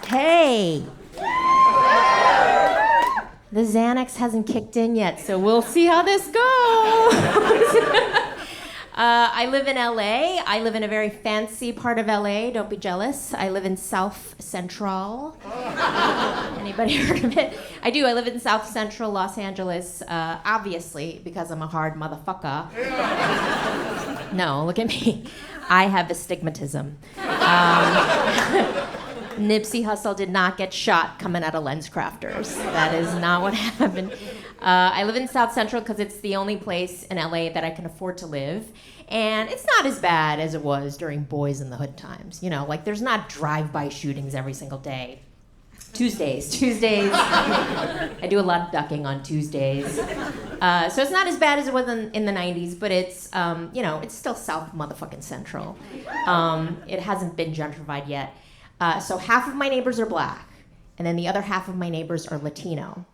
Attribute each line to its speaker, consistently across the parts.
Speaker 1: Hey! The Xanax hasn't kicked in yet, so we'll see how this goes. I live in LA. I live in a very fancy part of LA. Don't be jealous. I live in South Central. Anybody heard of it? I do. I live in South Central Los Angeles, obviously, because I'm a hard motherfucker. No, look at me. I have astigmatism. Nipsey Hussle did not get shot coming out of LensCrafters. That is not what happened. I live in South Central because it's the only place in LA that I can afford to live. And it's not as bad as it was during Boys in the Hood times. You know, like there's not drive-by shootings every single day. Tuesdays. I do a lot of ducking on Tuesdays. So it's not as bad as it was in the 90s, but it's, it's still South motherfucking Central. It hasn't been gentrified yet. So half of my neighbors are black, and then the other half of my neighbors are Latino.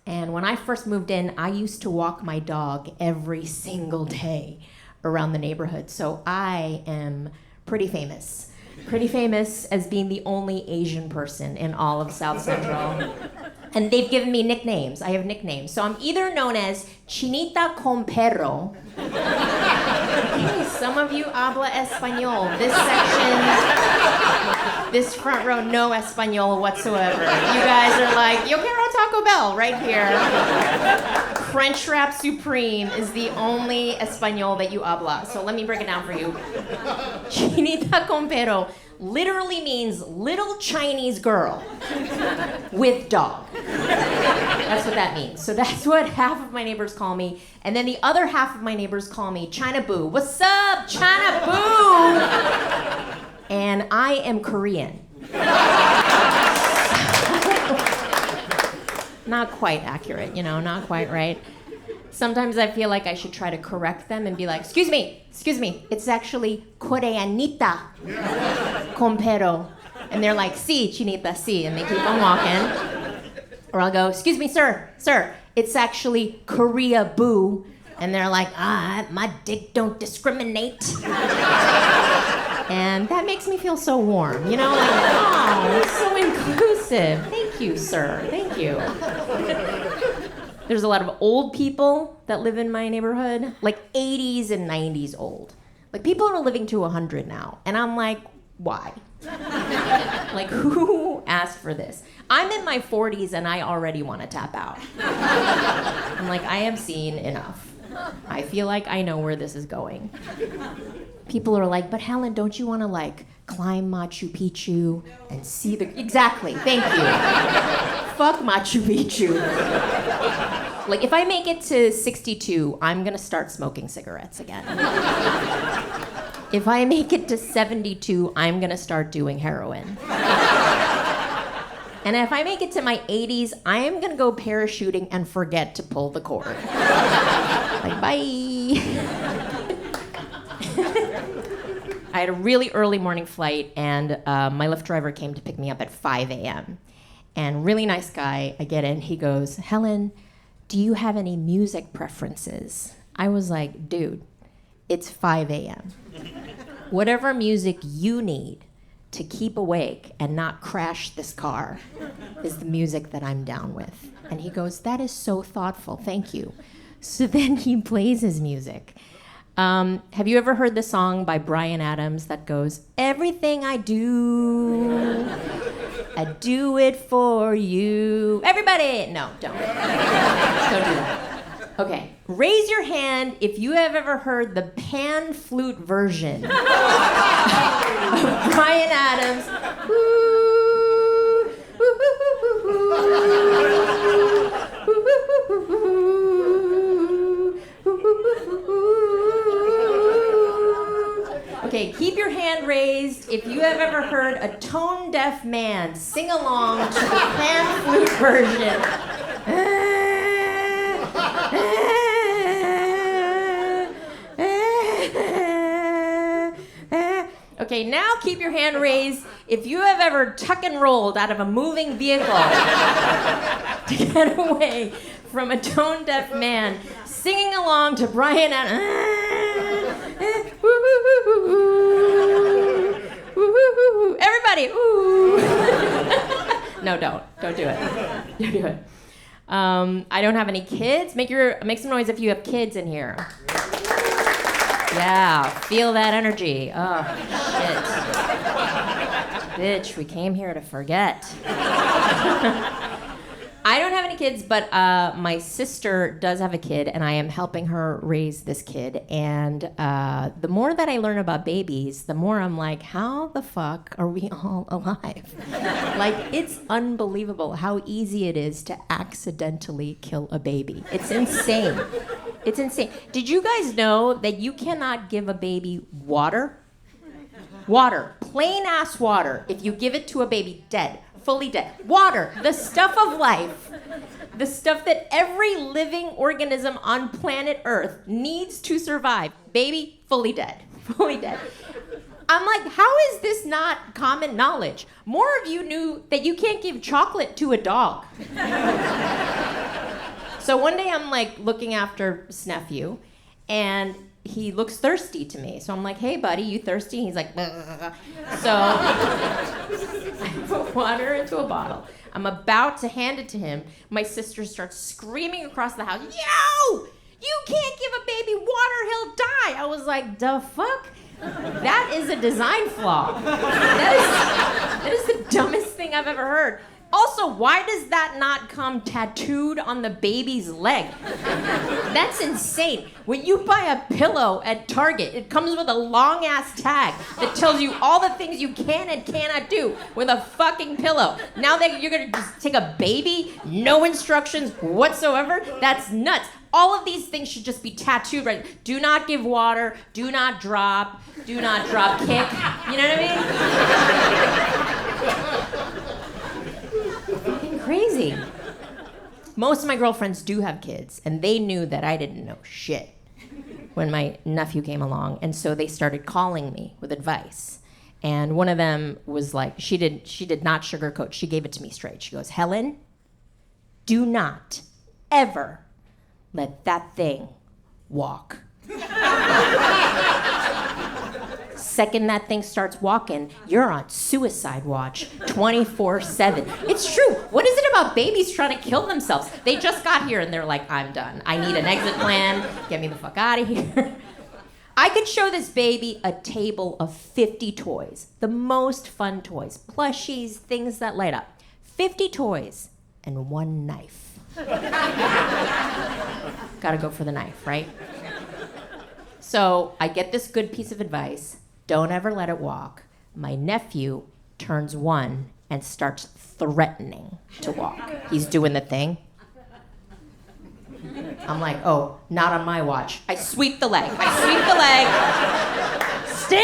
Speaker 1: And when I first moved in, I used to walk my dog every single day around the neighborhood. So I am pretty famous. Pretty famous as being the only Asian person in all of South Central. And they've given me nicknames. I have nicknames. So I'm either known as Chinita con Perro. Okay, some of you habla español. This section, this front row, no español whatsoever. You guys are like, yo quiero Taco Bell right here. Crunchwrap Supreme is the only español that you habla. So let me break it down for you. Chinita con Perro literally means little Chinese girl with dog. That's what that means. So that's what half of my neighbors call me. And then the other half of my neighbors call me China Boo. What's up, China Boo? And I am Korean. Not quite accurate, not quite right. Sometimes I feel like I should try to correct them and be like, excuse me, it's actually Koreanita con Perro. And they're like, si, Chinita, si, and they keep on walking. Or I'll go, excuse me, sir, it's actually Korea Boo. And they're like, my dick don't discriminate. And that makes me feel so warm, like, oh, it's so inclusive. Thank you, sir, thank you. There's a lot of old people that live in my neighborhood, like 80s and 90s old. Like people are living to 100 now. And I'm like, why? Like who asked for this? I'm in my 40s and I already want to tap out. I'm like, I have seen enough. I feel like I know where this is going. People are like, but Helen, don't you want to like climb Machu Picchu and see the... Exactly, thank you. Fuck Machu Picchu. Like, if I make it to 62, I'm gonna start smoking cigarettes again. If I make it to 72, I'm gonna start doing heroin. And if I make it to my 80s, I am gonna go parachuting and forget to pull the cord. Like, bye. I had a really early morning flight, and my Lyft driver came to pick me up at 5 a.m. And really nice guy, I get in, he goes, Helen, do you have any music preferences? I was like, dude, it's 5 a.m. Whatever music you need to keep awake and not crash this car is the music that I'm down with. And he goes, that is so thoughtful, thank you. So then he plays his music. Have you ever heard the song by Bryan Adams that goes, everything I do, I do it for you. Everybody! No, don't. Don't do that. Okay, raise your hand if you have ever heard the pan flute version of Bryan Adams. Okay, keep your hand raised if you have ever heard a tone-deaf man sing along to the pan flute version. Okay, now keep your hand raised if you have ever tuck and rolled out of a moving vehicle to get away from a tone-deaf man singing along to Bryan Adams. Everybody, ooh. No, don't. Don't do it. Don't do it. I don't have any kids. Make some noise if you have kids in here. Yeah, feel that energy. Oh, shit. Bitch, we came here to forget. I don't have any kids, but my sister does have a kid, and I am helping her raise this kid. And the more that I learn about babies, the more I'm like, how the fuck are we all alive? Like, it's unbelievable how easy it is to accidentally kill a baby. It's insane. It's insane. Did you guys know that you cannot give a baby water? Water, plain ass water. If you give it to a baby, dead. Fully dead. Water, the stuff of life, the stuff that every living organism on planet Earth needs to survive. Baby, fully dead. Fully dead. I'm like, how is this not common knowledge? More of you knew that you can't give chocolate to a dog. So one day I'm like looking after this nephew, and he looks thirsty to me. So I'm like, hey, buddy, you thirsty? He's like, bleh. So I put water into a bottle. I'm about to hand it to him. My sister starts screaming across the house, yo, you can't give a baby water, he'll die. I was like, the fuck? That is a design flaw. That is the dumbest thing I've ever heard. Also, why does that not come tattooed on the baby's leg? That's insane. When you buy a pillow at Target, it comes with a long-ass tag that tells you all the things you can and cannot do with a fucking pillow. Now that you're gonna just take a baby, no instructions whatsoever? That's nuts. All of these things should just be tattooed, right? Do not give water, do not drop kick. You know what I mean? Crazy. Most of my girlfriends do have kids, and they knew that I didn't know shit when my nephew came along, and so they started calling me with advice. And one of them was like, she did not sugarcoat. She gave it to me straight. She goes, Helen, do not ever let that thing walk. Second that thing starts walking, you're on suicide watch 24/7. It's true. What is it about babies trying to kill themselves? They just got here and they're like, I'm done. I need an exit plan. Get me the fuck out of here. I could show this baby a table of 50 toys. The most fun toys. Plushies, things that light up. 50 toys and one knife. Gotta go for the knife, right? So I get this good piece of advice. Don't ever let it walk. My nephew turns 1 and starts threatening to walk. He's doing the thing. I'm like, oh, not on my watch. I sweep the leg. Stay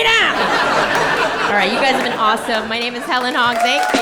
Speaker 1: down! All right, you guys have been awesome. My name is Helen Hong. Thank you.